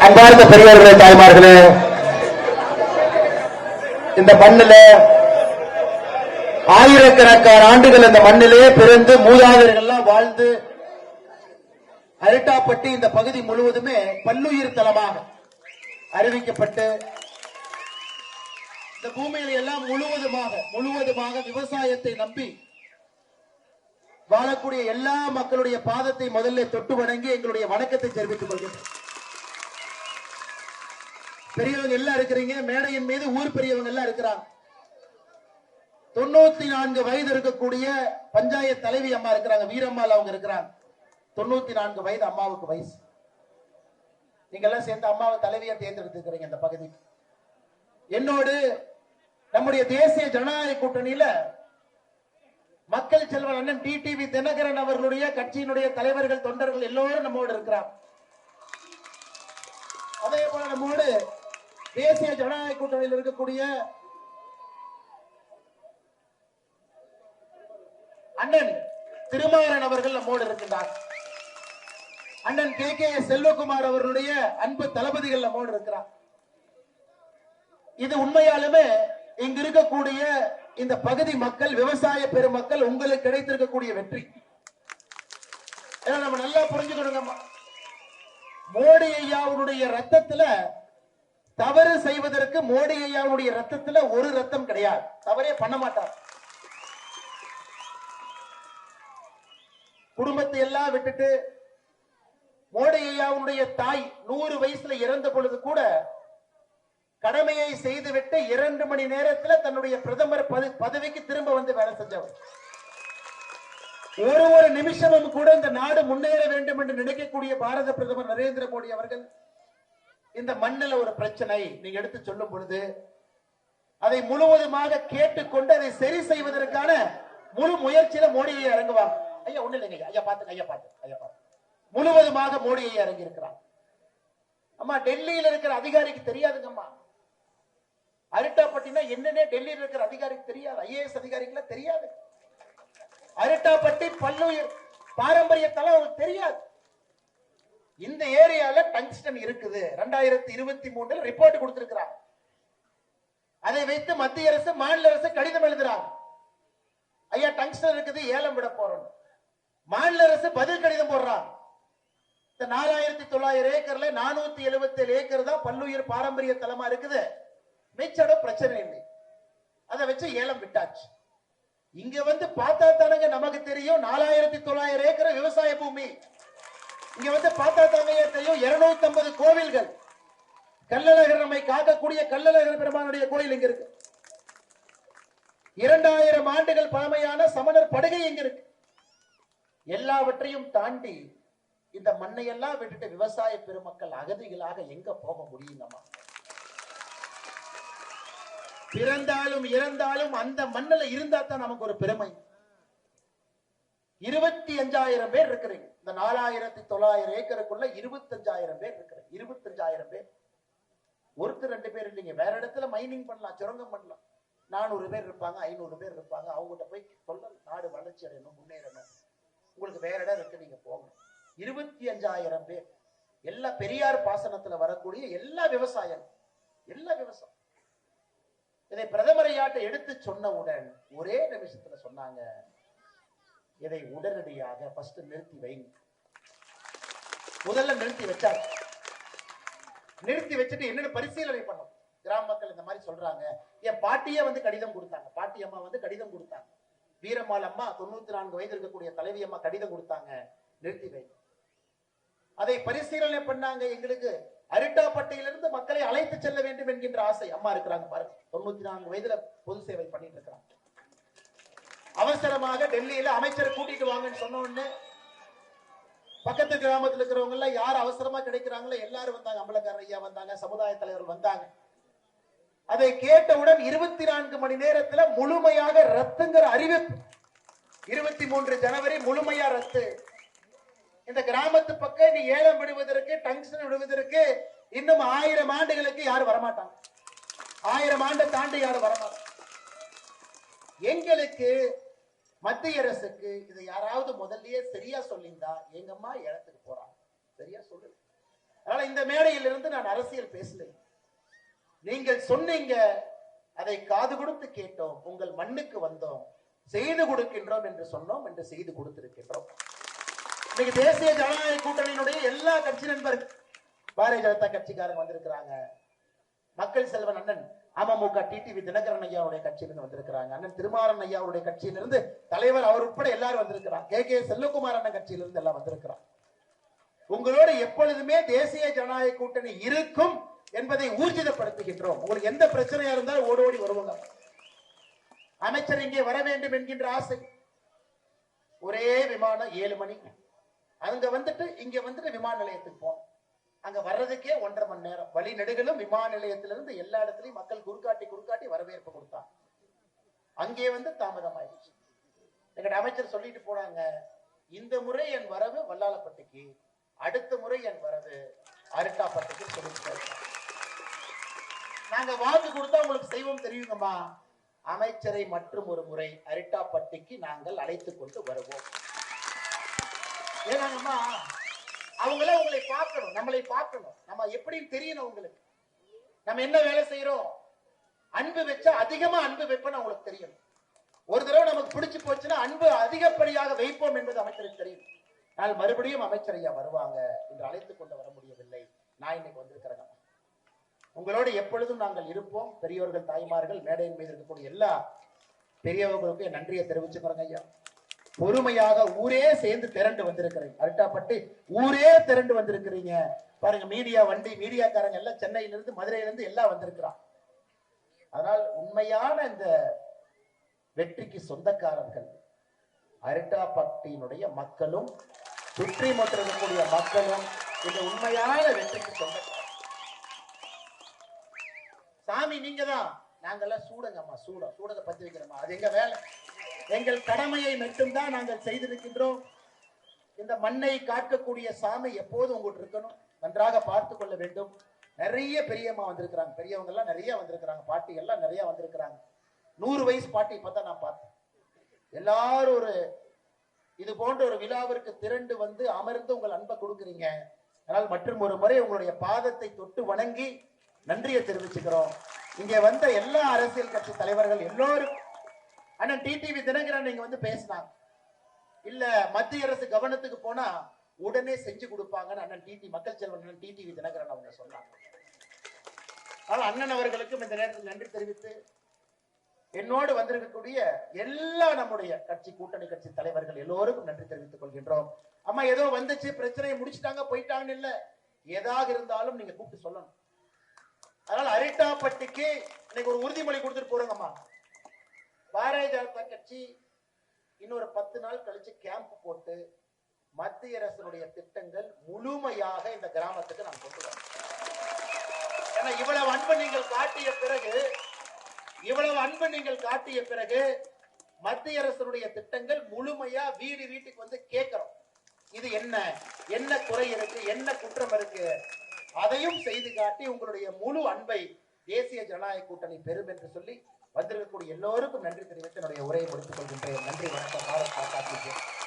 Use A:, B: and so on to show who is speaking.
A: அன்பார்ந்த பெரியவர்களே, தாய்மார்களே, இந்த மண்ணில ஆயிரக்கணக்கான ஆண்டுகள் இந்த மண்ணிலே பிறந்து மூதாதையர்கள்லாம் வாழ்ந்து அரிட்டாப்பட்டி இந்த பகுதி முழுவதுமே பல்லுயிர் தலமாக அறிவிக்கப்பட்டு இந்த பூமியில எல்லாம் முழுவதுமாக விவசாயத்தை நம்பி வாழக்கூடிய எல்லா மக்களுடைய பாதத்தை முதல்ல தொட்டு வணங்கி எங்களுடைய வணக்கத்தை தெரிவித்துக் கொள்கிறேன். பெரியவங்க எல்லாம் இருக்கிறீங்க, மேடையின் மீது ஊர் பெரியவங்க எல்லாம் இருக்கிறாங்க. 94 வயது இருக்கக்கூடிய பஞ்சாயத்து தலைவி அம்மா இருக்கிறாங்க, வீரம்மாள் அவங்க இருக்கிறாங்க. 94 வயது அம்மாவுக்கு வயசு. நீங்க எல்லாம் சேர்ந்து அம்மாவை தலைவியை தேர்ந்தெடுத்துக்கிறீங்க இந்த பகுதி. என்னோடு நம்முடைய தேசிய ஜனநாயக கூட்டணியில மக்கள் செல்வன் அண்ணன் டிடிவி தினகரன் அவர்களுடைய கட்சியினுடைய தலைவர்கள், தொண்டர்கள் எல்லோரும் நம்மோடு இருக்கிறார். அதே போல நம்மோடு தேசிய ஜனநாயக கூட்டணியில் இருக்கக்கூடிய அண்ணன் திருமாறன் அவர்கள் நம்மோடு இருக்கின்றார். அண்ணன் கே செல்வகுமார் அவர்களுடைய அன்பு தளபதிகள் நம்மோடு இருக்கிறார். இது உண்மையாலுமே இங்கு இருக்கக்கூடிய இந்த பகுதி மக்கள், விவசாய பெருமக்கள் உங்களுக்கு கிடைத்திருக்கக்கூடிய வெற்றி. நம்ம நல்லா புரிஞ்சுக்கணுங்க, மோடி ஐயாவுடைய ரத்தத்துல தவறு செய்வதற்கு மோடி ஐயாவுடைய ரத்தத்துல ஒரு ரத்தம் கிடையாது, தவறே பண்ண மாட்டார். குடும்பத்தை எல்லாம் விட்டுட்டு மோடி ஐயாவுடைய தாய் 100 வயசுல இறந்த பொழுது கூட கடமையை செய்துவிட்டு 2 மணி நேரத்தில் தன்னுடைய பிரதமர் பதவிக்கு திரும்ப வந்து வேலை செஞ்சவர். ஒரு நிமிஷமும் கூட இந்த நாடு முன்னேற வேண்டும் என்று நினைக்கக்கூடிய பாரத பிரதமர் நரேந்திர மோடி அவர்கள் இந்த மண்ணில் ஒரு பிரச்சனை நீங்க எடுத்து சொல்லும் பொழுது அதை முழுவதுமாக கேட்டுக்கொண்டு அதை சரி செய்வதற்கான முழு முயற்சியில மோடியை இறங்குவாங்க. ஐயா ஒண்ணு இல்லைங்க, ஐயா பார்த்து முழுவதுமாக மோடியை இறங்கி இருக்கிறார். அம்மா டெல்லியில் இருக்கிற அதிகாரிக்கு தெரியாதுங்கம்மா, அரிட்டாப்பட்டினா என்னன்னே டெல்லியில் இருக்கிற அதிகாரிக்கு தெரியாது, ஐஏஎஸ் அதிகாரிக்கு தெரியாது. அரிட்டாப்பட்டி பல்லுயிர் பாரம்பரிய தலம் அவருக்கு தெரியாது. இந்த ஏரியால டங்ஸ்டன் இருக்குது, 2023 ரிப்போர்ட் கொடுத்திருக்கிறார். அதை வைத்து மத்திய அரசு மாநில அரசு கடிதம் எழுதுறாங்க, ஐயா டங்ஸ்டன் இருக்குது, ஏலம் விட போறோம். மாநில அரசு பதில் கடிதம் போடுறாங்க. 4900 ஏக்கர்ல 477 ஏக்கர் தான் பல்லுயிர் பாரம்பரிய தலமா இருக்குது, மிச்சம் பிரச்சனை இல்லை, அதை வச்சு ஏலம் விட்டாச்சு. இங்க வந்து பார்த்தா தானங்க நமக்கு தெரியும் 4900 ஏக்கர் விவசாய பூமி. இங்க வந்து பார்த்தா தாங்க தெரியும் 250 கோவில்கள், கள்ளழகர் நம்மை காக்கக்கூடிய கள்ளழகர் பெருமானுடைய கோயில் இங்க இருக்கு. 2000 ஆண்டுகள் பழமையான சமணர் படுகை இங்க இருக்கு. எல்லாவற்றையும் தாண்டி இந்த மண்ணையெல்லாம் விட்டுட்டு விவசாய பெருமக்கள் அகதிகளாக எங்க போக முடியுங்கம்மா? பிறந்தாலும் இறந்தாலும் அந்த மண்ணில் இருந்தா தான் நமக்கு ஒரு பெருமை. 25,000 பேர் இருக்கிறீங்க இந்த 4900 ஏக்கருக்குள்ள. 25,000 பேர் இருக்கிறீங்க, 25,000 பேர். ஒருத்தர் 2 பேர் இல்லைங்க, வேற இடத்துல மைனிங் பண்ணலாம், சுரங்கம் பண்ணலாம். 400 பேர் இருப்பாங்க, 500 பேர் இருப்பாங்க. அவங்ககிட்ட போய் சொல்லலாம், நாடு வளர்ச்சி அடையணும், முன்னேறணும், உங்களுக்கு வேற இடம் இருக்கு, நீங்க போகணும். 25,000 பேர், எல்லா பெரியார் பாசனத்துல வரக்கூடிய எல்லா விவசாயம். இதை பிரதமரையாட்ட எடுத்து சொன்னவுடன் ஒரே நிமிஷத்துல சொன்னாங்க, இதை உடனடியாக ஃபர்ஸ்ட் நிறுத்தி வைங்க. முதல்ல நிறுத்தி வச்சாங்க. நிறுத்தி வச்சுட்டு என்னன்னு பரிசீலனை பண்ணோம். கிராம மக்கள் இந்த மாதிரி சொல்றாங்க. என் பாட்டியே வந்து கடிதம் கொடுத்தாங்க, பாட்டி அம்மா வந்து கடிதம் கொடுத்தாங்க. வீரம்மாள் அம்மா 94 வயது இருக்கக்கூடிய தலைவி அம்மா கடிதம் கொடுத்தாங்க, நிறுத்தி வை. அதை பரிசீலனை பண்ணாங்க. எங்களுக்கு அரிட்டாப்பட்டியிலிருந்து மக்களை அழைத்து செல்ல வேண்டும் என்கின்ற ஆசை. அம்மா இருக்கிறாங்க பாருங்க, 94 வயதுல பொது சேவை பண்ணிட்டு இருக்கிறாங்க. அவசரமாக டெல்லியில அமைச்சரை கூட்டிட்டு வாங்கன்னு சொன்ன உடனே பக்கத்து கிராமத்தில் இருக்கிறவங்க எல்லாம் யார் அவசரமா கிடைக்கிறாங்களோ எல்லாரும் வந்தாங்க. அம்பலக்காரர் ஐயா வந்தாங்க, சமுதாய தலைவர் வந்தாங்க. அதை கேட்டவுடன் 24 மணி நேரத்தில் முழுமையாக ரத்துங்கிற அறிவிப்பு. 23 ஜனவரி முழுமையா ரத்து. இந்த கிராமத்து பக்கம் நீ ஏலம் விடுவதற்கு, டங்ஸ்டன் விடுவதற்கு இன்னும் 1000 ஆண்டுகளுக்கு யாரும் வரமாட்டாங்க. 1000 ஆண்டு தாண்டி யாரும் வரமாட்டாங்க. எங்களுக்கு மத்திய அரசுக்கு இதை யாராவது முதல்லயே சரியா சொல்லியிருந்தா, எங்கம்மா இடத்துக்கு போறாங்க, சரியா சொல்லு. அதனால இந்த மேடையில் இருந்து நான் அரசியல் பேசலை. நீங்கள் சொன்னீங்க, அதை காது கொடுத்து கேட்டோம், உங்கள் மண்ணுக்கு வந்தோம், செய்து கொடுக்கின்றோம் என்று சொன்னோம், என்று செய்து கொடுத்திருக்கின்றோம். இன்னைக்கு தேசிய ஜனநாயக கூட்டணியினுடைய எல்லா கட்சி நண்பர்கள், பாரதிய ஜனதா கட்சிக்காரங்க வந்திருக்கிறாங்க, மக்கள் செல்வன் அண்ணன் அமமுக டிடிவி தினகரன் ஐயாவுடைய கட்சியிலிருந்து வந்திருக்கிறாங்க, அண்ணன் திருமாறன் ஐயாவுடைய கட்சியிலிருந்து தலைவர் அவர் உட்பட எல்லாரும் வந்திருக்கிறாங்க, கே செல்வகுமார் அண்ணன் கட்சியிலிருந்து எல்லாம் வந்திருக்கிறாங்க. உங்களோடு எப்பொழுதுமே தேசிய ஜனநாயக கூட்டணி இருக்கும் என்பதை ஊர்ஜிதப்படுத்துகின்றோம். உங்களுக்கு எந்த பிரச்சனையா இருந்தாலும் ஓடோடி வருவாங்க. அமைச்சர் இங்கே வர வேண்டும் என்கின்ற ஆசை, ஒரே விமானம் 7 மணி, அங்க வந்துட்டு இங்க வந்துட்டு விமான நிலையத்துக்கு போனோம். அங்க வர்றதுக்கே 1.5 மணி நேரம். வழி நெடுகிலும் விமான நிலையத்திலிருந்து எல்லா இடத்துலயும் மக்கள் குறுக்காட்டி வரவேற்பு கொடுத்தாங்க. அங்கே வந்து தாமதம் ஆயிடுச்சு. எங்க அமைச்சர் சொல்லிட்டு போனாங்க, இந்த முறை என் வரவு வல்லாளப்பட்டிக்கு, அடுத்த முறை என் வரவு அரிட்டாப்பட்டிக்கு சொல்லிட்டு நாங்க வாக்கு கொடுத்தா உங்களுக்கு செய்வோம் தெரியுங்கம்மா. அமைச்சரை மற்றும் ஒரு முறை அரிட்டாப்பட்டிக்கு நாங்கள் அழைத்துக் கொண்டு வருவோம். ஏன்னாங்கம்மா, அவங்களே உங்களை பார்க்கணும், நம்மளை பார்க்கணும், நம்ம எப்படின்னு தெரியணும் உங்களுக்கு. நம்ம என்ன வேலை செய்யறோம், அன்பு வச்சா அதிகமா அன்பு வைப்போம் உங்களுக்கு தெரியும். ஒரு தடவை நமக்கு பிடிச்சு போச்சுன்னா அன்பு அதிகப்படியாக வைப்போம் என்பது அமைச்சருக்கு தெரியும். ஆனால் மறுபடியும் அமைச்சர் ஐயா வருவாங்க என்று அழைத்துக் கொண்டு வர முடியவில்லை. நான் இன்னைக்கு வந்திருக்கிறேன். உங்களோடு எப்பொழுதும் நாங்கள் இருப்போம். பெரியோர்கள், தாய்மார்கள், மேடையின் மீது இருக்கக்கூடிய எல்லா பெரியவர்களுக்கும் என் நன்றியை தெரிவிச்சுக்கிறோங்க ஐயா. பொறுமையாக ஊரே சேர்ந்து திரண்டு வந்திருக்கிறீங்க. அரிட்டாப்பட்டி ஊரே திரண்டு வந்திருக்கிறீங்க பாருங்க. மீடியா வண்டி, மீடியாக்காரங்க எல்லாம் சென்னையிலிருந்து, மதுரையிலிருந்து எல்லாம் வந்திருக்கிறான். அதனால் உண்மையான இந்த வெற்றிக்கு சொந்தக்காரர்கள் அரிட்டாப்பட்டியினுடைய மக்களும், சுற்றி மற்றும் இருக்கக்கூடிய மக்களும் இந்த உண்மையான வெற்றிக்கு சொந்தக்காரர்கள். சாமி நீங்க தான், நாங்கெல்லாம் சூடங்கம்மா, சூடத்தை பத்தி வைக்கிறோமா, அது எங்க வேலை. எங்கள் கடமையை மட்டும்தான் நாங்கள் செய்திருக்கின்றோம். இந்த மண்ணை காக்கக்கூடிய சாமி எப்போது உங்கள்கிட்ட இருக்கணும், நன்றாக பார்த்து கொள்ள வேண்டும். நிறைய பெரியம்மா வந்திருக்கிறாங்க, பெரியவங்க எல்லாம் நிறைய வந்திருக்கிறாங்க, பாட்டி எல்லாம் நிறைய வந்திருக்கிறாங்க. 100 வயசு பாட்டி இப்பதான் நான் பார்த்தேன். எல்லாரும் ஒரு இது போன்ற ஒரு விழாவிற்கு திரண்டு வந்து அமர்ந்து உங்கள் அன்பை கொடுக்குறீங்க. அதனால் மற்றும் ஒரு முறை உங்களுடைய பாதத்தை தொட்டு வணங்கி நன்றியை தெரிவிச்சுக்கிறோம். இங்க வந்த எல்லா அரசியல் கட்சி தலைவர்கள் எல்லோரும், அண்ணன் டிடிவி தினகரன் நீங்க வந்து பேசினாங்க, இல்ல மத்திய அரசு கவனத்துக்கு போனா உடனே செஞ்சு கொடுப்பாங்கன்னு அண்ணன் மக்கள் செல்வன் அண்ணன் டிடிவி தினகரன் அவங்க சொன்னாங்க. ஆனால் அண்ணன் அவர்களுக்கும் இந்த நேரத்தில் நன்றி தெரிவித்து, என்னோடு வந்திருக்கக்கூடிய எல்லா நம்முடைய கட்சி, கூட்டணி கட்சி தலைவர்கள் எல்லோருக்கும் நன்றி தெரிவித்துக் கொள்கின்றோம். அம்மா ஏதோ வந்துச்சு, பிரச்சனையை முடிச்சுட்டாங்க போயிட்டாங்கன்னு இல்ல, ஏதாக இருந்தாலும் நீங்க கூப்பிட்டு சொல்லணும். அதனால அரிட்டாப்பட்டிக்கு இன்னைக்கு ஒரு உறுதிமொழி கொடுத்துட்டு போறோங்கம்மா. பாரதிய ஜனதா கட்சி இன்னொரு 10 நாள் கழிச்சு கேம்ப் போட்டு மத்திய அரசினுடைய திட்டங்கள் முழுமையாக இந்த கிராமத்துக்கு நாம் கொண்டு வரோம். ஏன்னா இவ்வளவு அன்பு நீங்கள் காட்டிய பிறகு மத்திய அரசினுடைய திட்டங்கள் முழுமையா வீடு வீட்டுக்கு வந்து கேட்கிறோம். இது என்ன குறை இருக்கு, என்ன குற்றம் இருக்கு, அதையும் செய்து காட்டி உங்களுடைய முழு அன்பை தேசிய ஜனநாயக கூட்டணி பெறும் என்று சொல்லி வந்திருக்கக்கூடிய எல்லோருக்கும் நன்றி தெரிவித்து என்னுடைய உரையை முடித்துக் கொள்கின்றேன். நன்றி, வணக்கம்.